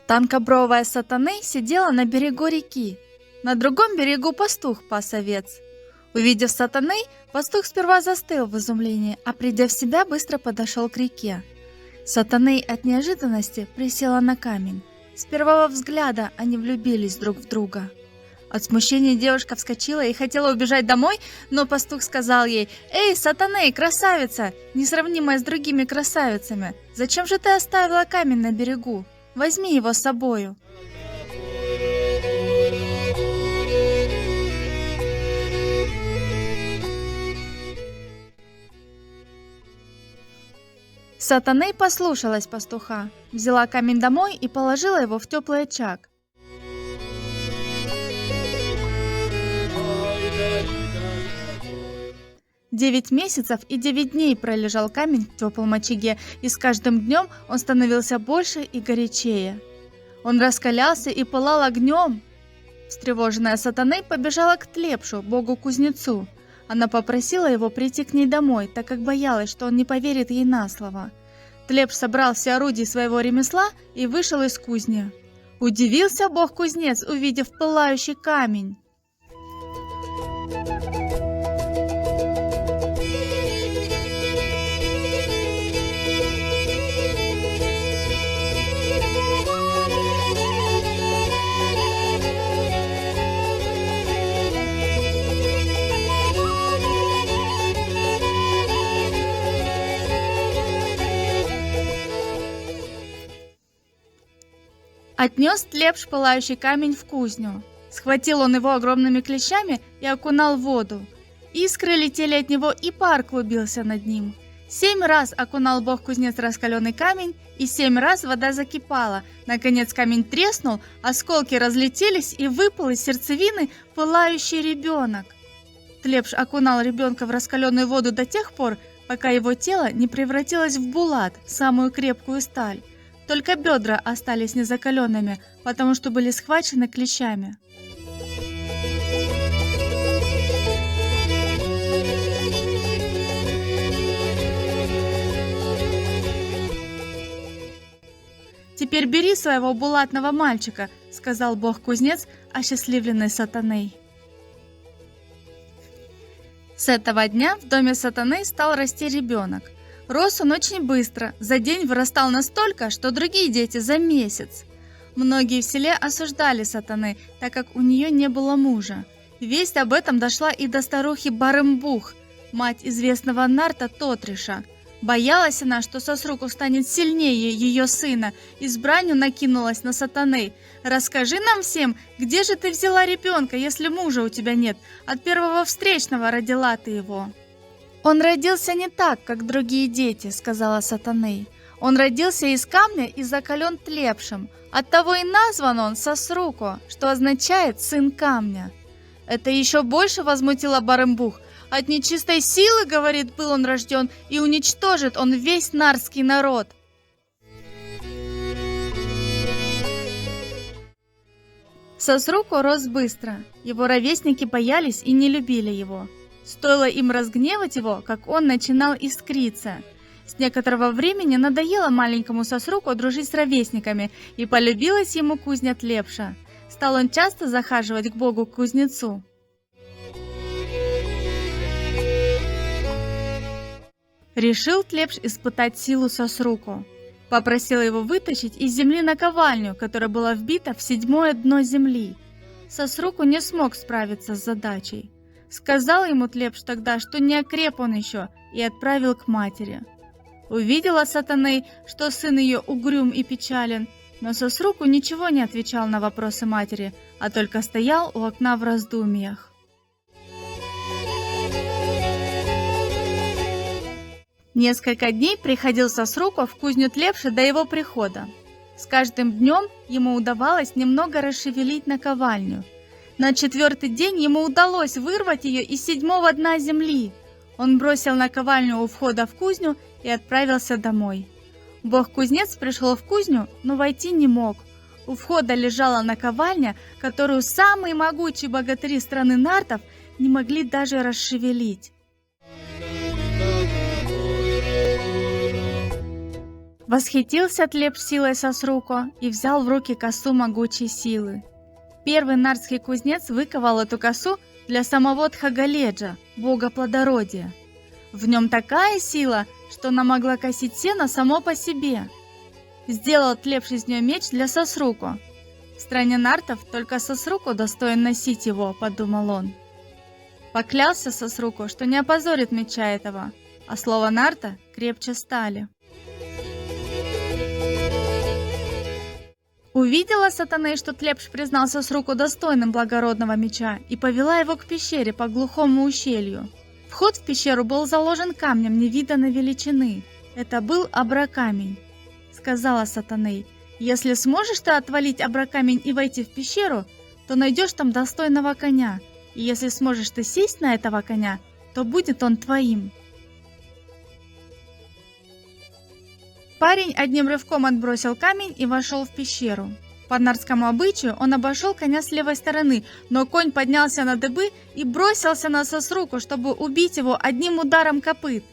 Тонкобровая сатаны сидела на берегу реки. На другом берегу пастух пас овец. Увидев сатаны, пастух сперва застыл в изумлении, а придя в себя, быстро подошел к реке. Сатаны от неожиданности присела на камень. С первого взгляда они влюбились друг в друга. От смущения девушка вскочила и хотела убежать домой, но пастух сказал ей: «Эй, сатаны, красавица, несравнимая с другими красавицами, зачем же ты оставила камень на берегу? Возьми его с собою». Сатаны послушалась пастуха, взяла камень домой и положила его в теплый очаг. 9 месяцев и 9 дней пролежал камень в теплом очаге, и с каждым днем он становился больше и горячее. Он раскалялся и пылал огнем. Встревоженная сатаной побежала к Тлепшу, богу-кузнецу. Она попросила его прийти к ней домой, так как боялась, что он не поверит ей на слово. Тлепш собрал все орудия своего ремесла и вышел из кузни. Удивился бог-кузнец, увидев пылающий камень. Отнес Тлепш пылающий камень в кузню. Схватил он его огромными клещами и окунал в воду. Искры летели от него, и пар клубился над ним. 7 раз окунал бог-кузнец раскаленный камень, и 7 раз вода закипала. Наконец камень треснул, осколки разлетелись, и выпал из сердцевины пылающий ребенок. Тлепш окунал ребенка в раскаленную воду до тех пор, пока его тело не превратилось в булат, самую крепкую сталь. Только бедра остались незакаленными, потому что были схвачены клещами. «Теперь бери своего булатного мальчика», — сказал бог-кузнец, осчастливленный сатаной. С этого дня в доме сатаны стал расти ребенок. Рос он очень быстро, за день вырастал настолько, что другие дети за месяц. Многие в селе осуждали сатаны, так как у нее не было мужа. Весть об этом дошла и до старухи Барымбух, мать известного нарта Тотриша. Боялась она, что Сосруку станет сильнее ее сына, и с бранью накинулась на сатаны. «Расскажи нам всем, где же ты взяла ребенка, если мужа у тебя нет? От первого встречного родила ты его». «Он родился не так, как другие дети», — сказала сатаны. «Он родился из камня и закален Тлепшем. Оттого и назван он Сосруко, что означает «сын камня». Это еще больше возмутило Барымбух. «От нечистой силы, — говорит, — был он рожден, и уничтожит он весь нарский народ». Сосруко рос быстро. Его ровесники боялись и не любили его. Стоило им разгневать его, как он начинал искриться. С некоторого времени надоело маленькому Сосруку дружить с ровесниками, и полюбилась ему кузня Тлепша. Стал он часто захаживать к богу-кузнецу. Решил Тлепш испытать силу Сосруку. Попросил его вытащить из земли наковальню, которая была вбита в 7-е дно земли. Сосруку не смог справиться с задачей. Сказал ему Тлепш тогда, что не окреп он еще, и отправил к матери. Увидела сатаны, что сын ее угрюм и печален, но Сосруку ничего не отвечал на вопросы матери, а только стоял у окна в раздумьях. Несколько дней приходил Сосруку в кузню Тлепша до его прихода. С каждым днем ему удавалось немного расшевелить наковальню. На 4-й день ему удалось вырвать ее из 7-го дна земли. Он бросил наковальню у входа в кузню и отправился домой. Бог-кузнец пришел в кузню, но войти не мог. У входа лежала наковальня, которую самые могучие богатыри страны нартов не могли даже расшевелить. Восхитился Тлепш силой Сосруко и взял в руки косу могучей силы. Первый нардский кузнец выковал эту косу для самого Тхагаледжа, бога плодородия. В нем такая сила, что она могла косить сено само по себе. Сделал Тлепш из нее меч для Сосруко. В стране нартов только Сосруко достоин носить его, подумал он. Поклялся Сосруко, что не опозорит меча этого, а слово нарта крепче стали. Увидела Сатаней, что Тлепш признал Сосруко достойным благородного меча, и повела его к пещере по глухому ущелью. Вход в пещеру был заложен камнем невиданной величины. Это был Абракамень. Сказала Сатаней: «Если сможешь ты отвалить Абракамень и войти в пещеру, то найдешь там достойного коня, и если сможешь ты сесть на этого коня, то будет он твоим». Парень одним рывком отбросил камень и вошел в пещеру. По нардскому обычаю он обошел коня с левой стороны, но конь поднялся на дыбы и бросился на Сосруко, чтобы убить его одним ударом копыт.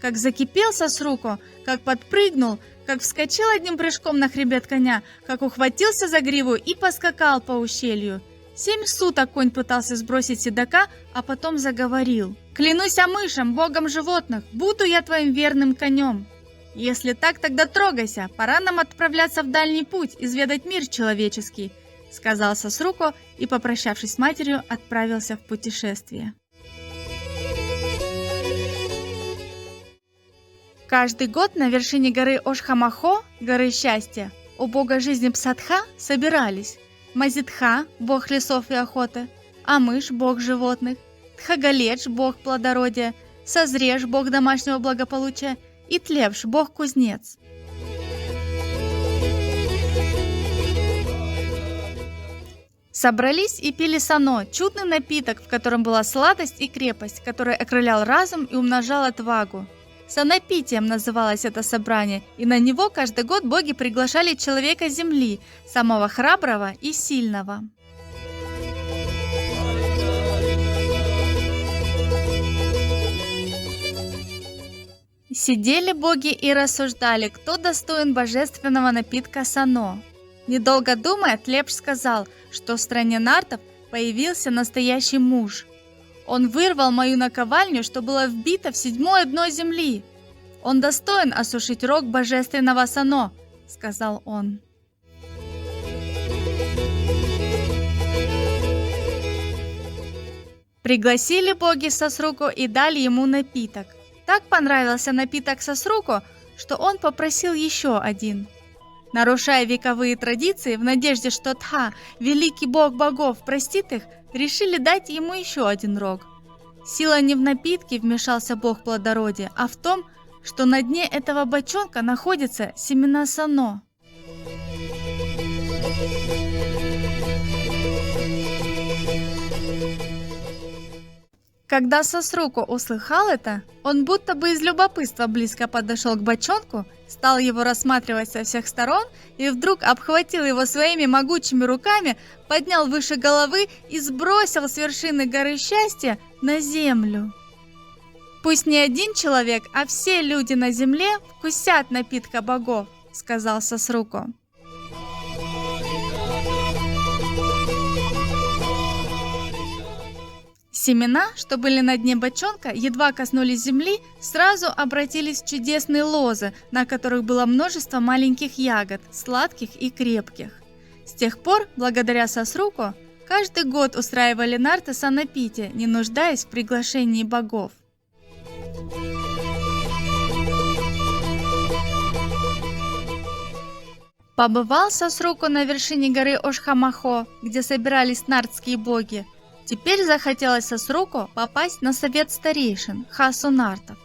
Как закипел Сосруко, как подпрыгнул, как вскочил одним прыжком на хребет коня, как ухватился за гриву и поскакал по ущелью. 7 суток конь пытался сбросить седока, а потом заговорил: «Клянусь Амышем, богом животных, буду я твоим верным конем. Если так, тогда трогайся, пора нам отправляться в дальний путь, изведать мир человеческий», — сказал Сосруко и, попрощавшись с матерью, отправился в путешествие. Каждый год на вершине горы Ошхамахо, горы счастья, у бога жизни Псадха собирались Мазидха, бог лесов и охоты, Амыш, бог животных, Тхагаледж, бог плодородия, Созреж, бог домашнего благополучия, и Тлепш, бог-кузнец. Собрались и пили сано, чудный напиток, в котором была сладость и крепость, который окрылял разум и умножал отвагу. Санопитием называлось это собрание, и на него каждый год боги приглашали человека земли, самого храброго и сильного. Сидели боги и рассуждали, кто достоин божественного напитка сано. Недолго думая, Тлепш сказал, что в стране нартов появился настоящий муж. Он вырвал мою наковальню, что было вбито в 7-е дно земли. Он достоин осушить рог божественного сано, сказал он. Пригласили боги Сосруко и дали ему напиток. Так понравился напиток Сосруко, что он попросил еще один. Нарушая вековые традиции, в надежде, что Тха, великий бог богов, простит их, решили дать ему еще один рог. Сила не в напитке, вмешался бог плодородия, а в том, что на дне этого бочонка находятся семена сано. Когда Сосруко услыхал это, он будто бы из любопытства близко подошел к бочонку, стал его рассматривать со всех сторон и вдруг обхватил его своими могучими руками, поднял выше головы и сбросил с вершины горы счастья на землю. «Пусть не один человек, а все люди на земле вкусят напитка богов», — сказал Сосруко. Семена, что были на дне бочонка, едва коснулись земли, сразу обратились в чудесные лозы, на которых было множество маленьких ягод, сладких и крепких. С тех пор, благодаря Сосруко, каждый год устраивали нарты санопития, не нуждаясь в приглашении богов. Побывал Сосруко на вершине горы Ошхамахо, где собирались нардские боги. Теперь захотелось Сосруко попасть на совет старейшин, Хасу нартов.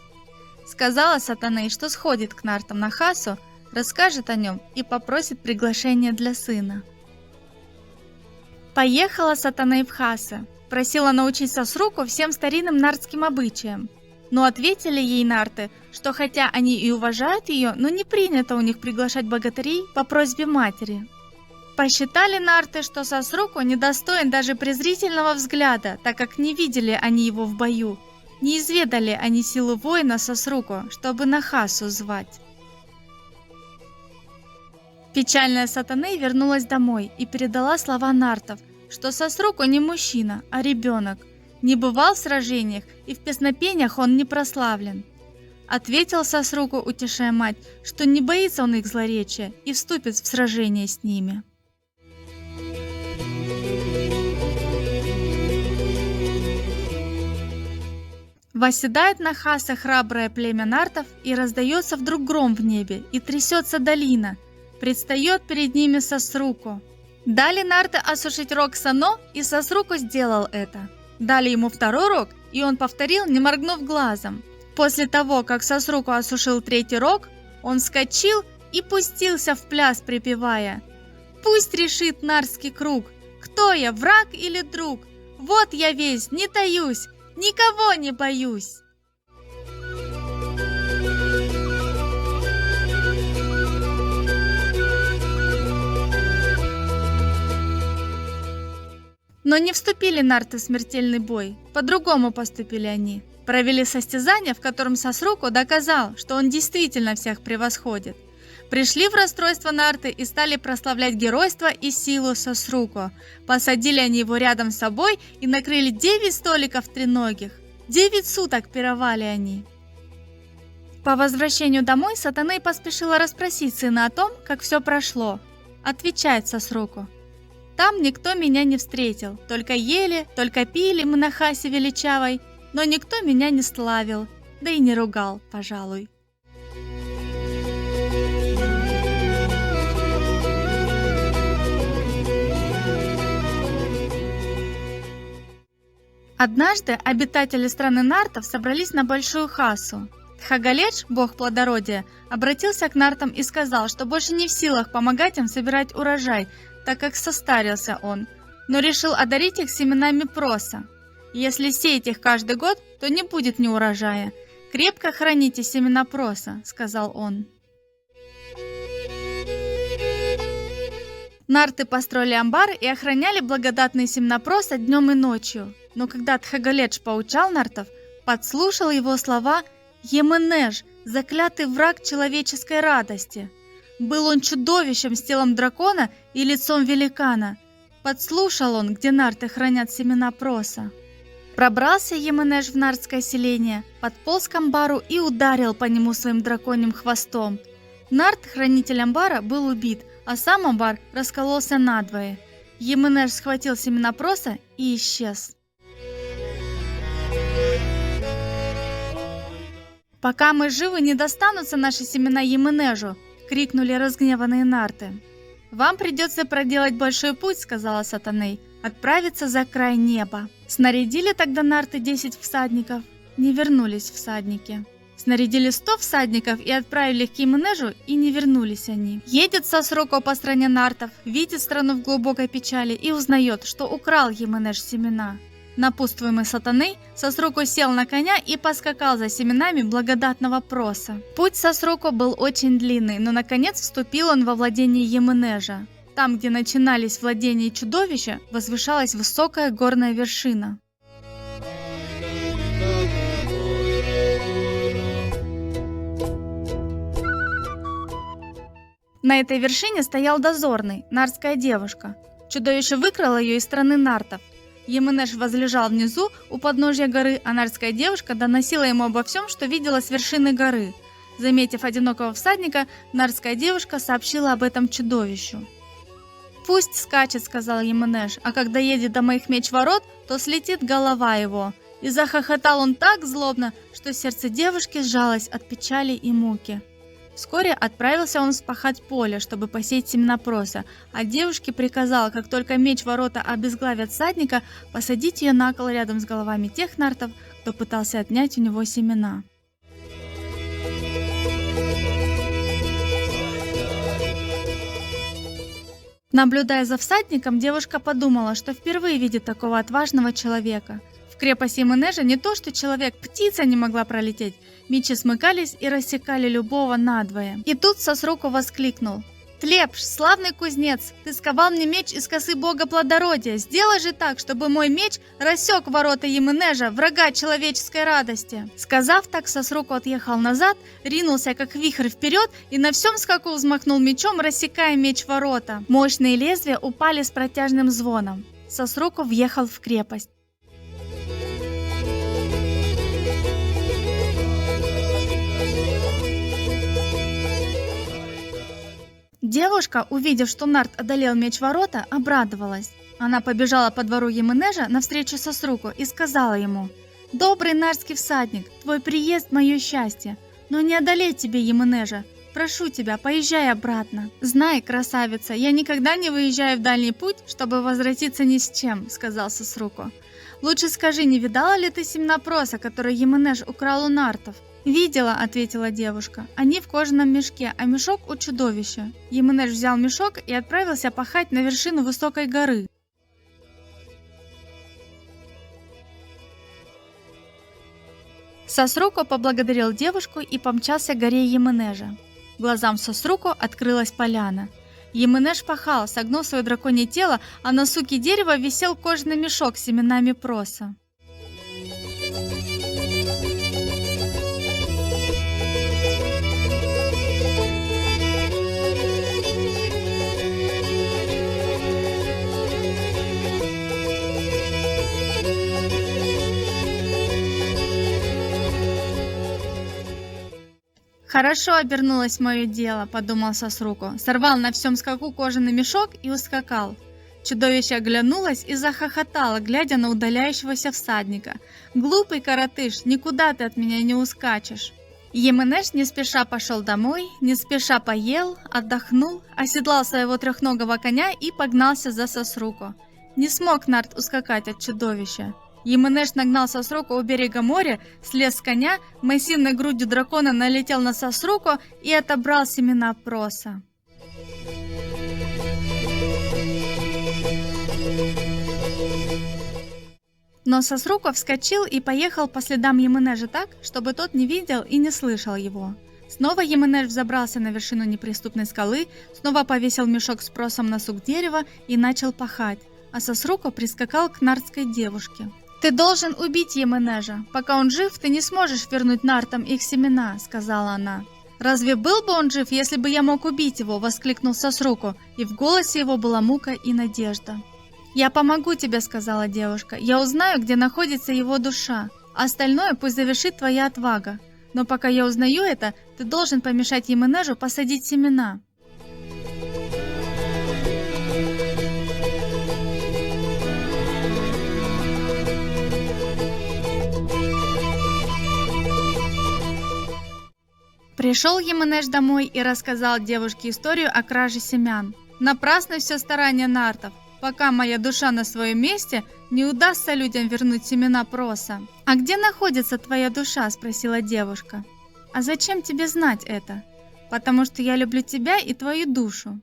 Сказала Сатаней, что сходит к нартам на Хасу, расскажет о нем и попросит приглашения для сына. Поехала Сатаней в Хаса, просила научить Сосруко всем старинным нардским обычаям. Но ответили ей нарты, что хотя они и уважают ее, но не принято у них приглашать богатырей по просьбе матери. Посчитали нарты, что Сосруко недостоин даже презрительного взгляда, так как не видели они его в бою, не изведали они силу воина Сосруко, чтобы на Хасу звать. Печальная Сатаны вернулась домой и передала слова нартов, что Сосруку не мужчина, а ребенок, не бывал в сражениях и в песнопениях он не прославлен. Ответил Сосруку, утешая мать, что не боится он их злоречия и вступит в сражение с ними. Восседает на Хасе храброе племя нартов, и раздается вдруг гром в небе, и трясется долина. Предстает перед ними Сосруку. Дали нарты осушить рог Сано, и Сосруку сделал это. Дали ему второй рог, и он повторил, не моргнув глазом. После того, как Сосруку осушил третий рог, он вскочил и пустился в пляс, припевая: «Пусть решит нарский круг, кто я, враг или друг? Вот я весь, не таюсь, никого не боюсь!» Но не вступили нарты в смертельный бой, по-другому поступили они. Провели состязание, в котором Сосруку доказал, что он действительно всех превосходит. Пришли в расстройство нарты и стали прославлять геройство и силу Сосруку. Посадили они его рядом с собой и накрыли 9 столиков треногих. 9 суток пировали они. По возвращению домой Сатаны поспешила расспросить сына о том, как все прошло. Отвечает Сосруку: «Там никто меня не встретил, только ели, только пили мы на Хасе величавой, но никто меня не славил, да и не ругал, пожалуй». Однажды обитатели страны нартов собрались на большую Хасу. Тхагаледж, бог плодородия, обратился к нартам и сказал, что больше не в силах помогать им собирать урожай, так как состарился он, но решил одарить их семенами проса. Если сеять их каждый год, то не будет ни урожая. «Крепко храните семена проса», — сказал он. Нарты построили амбары и охраняли благодатные семена проса днем и ночью. Но когда Тхагаледж поучал нартов, подслушал его слова Еменеж, заклятый враг человеческой радости. Был он чудовищем с телом дракона и лицом великана. Подслушал он, где нарты хранят семена проса. Пробрался Еменеж в нартское селение, подполз к амбару и ударил по нему своим драконьим хвостом. Нарт, хранитель амбара, был убит, а сам амбар раскололся надвое. Еменеж схватил семена проса и исчез. «Пока мы живы, не достанутся наши семена Еменежу!» — крикнули разгневанные нарты. «Вам придется проделать большой путь, — сказала Сатаны, — отправиться за край неба». Снарядили тогда нарты 10 всадников, не вернулись всадники. Снарядили 100 всадников и отправили их к Еменежу, и не вернулись они. Едет Сосруку по стране нартов, видит страну в глубокой печали и узнает, что украл Еменеж семена. Напутствуемый Сатаны, Сосруку сел на коня и поскакал за семенами благодатного проса. Путь Сосруку был очень длинный, но наконец вступил он во владение Еменежа. Там, где начинались владения чудовища, возвышалась высокая горная вершина. На этой вершине стоял дозорный, нартская девушка. Чудовище выкрало ее из страны нартов. Еменеж возлежал внизу, у подножья горы, а нартская девушка доносила ему обо всем, что видела с вершины горы. Заметив одинокого всадника, нартская девушка сообщила об этом чудовищу. «Пусть скачет, — сказал Еменеж, — а когда едет до моих меч-ворот, то слетит голова его». И захохотал он так злобно, что сердце девушки сжалось от печали и муки. Вскоре отправился он вспахать поле, чтобы посеять семена проса, а девушке приказал, как только меч-ворота обезглавят всадника, посадить ее на кол рядом с головами тех нартов, кто пытался отнять у него семена. Наблюдая за всадником, девушка подумала, что впервые видит такого отважного человека. В крепости Еменежа не то что человек, птица не могла пролететь. Мечи смыкались и рассекали любого надвое. И тут Сосруку воскликнул: Тлепш, славный кузнец, ты сковал мне меч из косы бога плодородия. Сделай же так, чтобы мой меч рассек ворота Еменежа, врага человеческой радости. Сказав так, Сосруко отъехал назад, ринулся как вихрь вперед и на всем скаку взмахнул мечом, рассекая меч ворота. Мощные лезвия упали с протяжным звоном. Сосруко въехал в крепость. Девушка, увидев, что Нарт одолел меч ворота, обрадовалась. Она побежала по двору Еменежа навстречу Сосруко и сказала ему: «Добрый нартский всадник, твой приезд – мое счастье, но не одолеть тебе Еменежа. Прошу тебя, поезжай обратно». «Знай, красавица, я никогда не выезжаю в дальний путь, чтобы возвратиться ни с чем», – сказал Сосруко. «Лучше скажи, не видала ли ты семена проса, которые Еменеж украл у нартов?» «Видела», — ответила девушка. «Они в кожаном мешке, а мешок у чудовища». Еменеж взял мешок и отправился пахать на вершину высокой горы. Сосруко поблагодарил девушку и помчался к горе Еменежа. Глазам Сосруко открылась поляна. Еменеж пахал, согнув свое драконье тело, а на суке дерева висел кожаный мешок с семенами проса. «Хорошо обернулось мое дело», — подумал Сосруко, сорвал на всем скаку кожаный мешок и ускакал. Чудовище оглянулось и захохотало, глядя на удаляющегося всадника. «Глупый коротыш, никуда ты от меня не ускачешь». Еменеж не спеша пошел домой, не спеша поел, отдохнул, оседлал своего трехногого коня и погнался за Сосруко. Не смог Нарт ускакать от чудовища. Еменеж нагнал Сосруко у берега моря, слез с коня, массивной грудью дракона налетел на Сосруко и отобрал семена проса. Но Сосруко вскочил и поехал по следам Еменежа так, чтобы тот не видел и не слышал его. Снова Еменеж взобрался на вершину неприступной скалы, снова повесил мешок с просом на сук дерева и начал пахать, а Сосруко прискакал к нартской девушке. «Ты должен убить Еменежа. Пока он жив, ты не сможешь вернуть нартам их семена», — сказала она. «Разве был бы он жив, если бы я мог убить его?» — воскликнул Сосруко, и в голосе его была мука и надежда. «Я помогу тебе», — сказала девушка. «Я узнаю, где находится его душа. Остальное пусть завершит твоя отвага. Но пока я узнаю это, ты должен помешать Еменежу посадить семена». Пришел Еменеж домой и рассказал девушке историю о краже семян. «Напрасно все старание нартов. Пока моя душа на своем месте, не удастся людям вернуть семена проса». «А где находится твоя душа?» – спросила девушка. «А зачем тебе знать это?» «Потому что я люблю тебя и твою душу».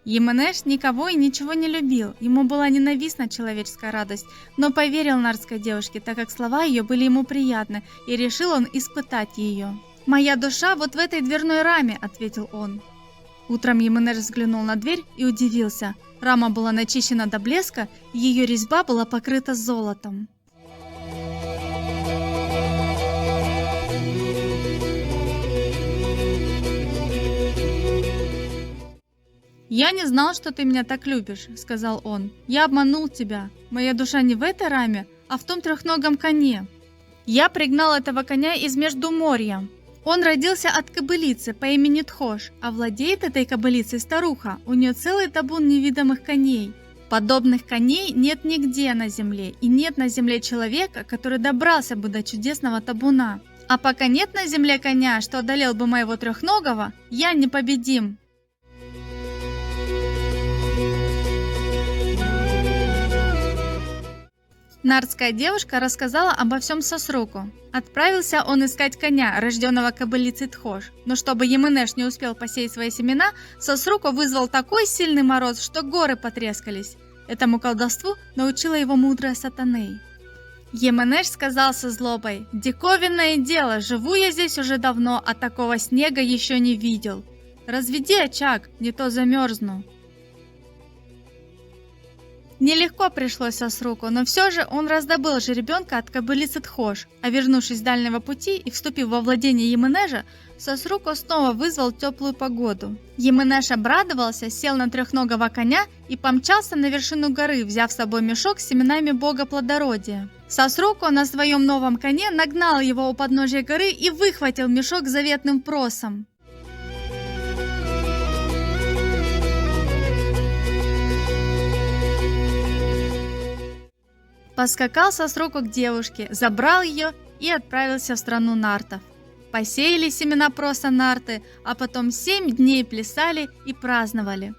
Еменеж никого и ничего не любил, ему была ненавистна человеческая радость, но поверил нартской девушке, так как слова ее были ему приятны, и решил он испытать ее. «Моя душа вот в этой дверной раме», — ответил он. Утром Еменеж взглянул на дверь и удивился. Рама была начищена до блеска, и ее резьба была покрыта золотом. «Я не знал, что ты меня так любишь», — сказал он. «Я обманул тебя. Моя душа не в этой раме, а в том трехногом коне. Я пригнал этого коня из Междуморья. Он родился от кобылицы по имени Тхош, а владеет этой кобылицей старуха. У нее целый табун невидимых коней. Подобных коней нет нигде на земле, и нет на земле человека, который добрался бы до чудесного табуна. А пока нет на земле коня, что одолел бы моего трехногого, я непобедим». Нартская девушка рассказала обо всем Сосруко. Отправился он искать коня, рожденного кобылицей Тхош, но чтобы Еменеж не успел посеять свои семена, Сосруко вызвал такой сильный мороз, что горы потрескались. Этому колдовству научила его мудрая Сатаней. Еменеш сказал со злобой: «Диковинное дело, живу я здесь уже давно, а такого снега еще не видел. Разведи очаг, не то замерзну». Нелегко пришлось Сосруку, но все же он раздобыл жеребенка от кобылицы Тхош, а вернувшись с дальнего пути и вступив во владение Еменежа, Сосруку снова вызвал теплую погоду. Еменеш обрадовался, сел на трехногого коня и помчался на вершину горы, взяв с собой мешок с семенами бога плодородия. Сосруку на своем новом коне нагнал его у подножия горы и выхватил мешок с заветным просом. Поскакал Сосруку к девушке, забрал ее и отправился в страну нартов. Посеяли семена проса нарты, а потом 7 дней плясали и праздновали.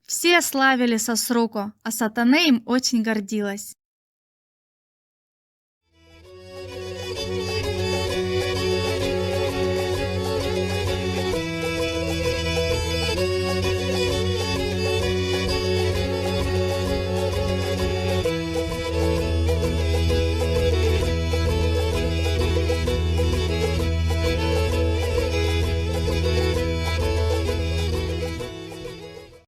Все славили Сосруку, а Сатане им очень гордилась.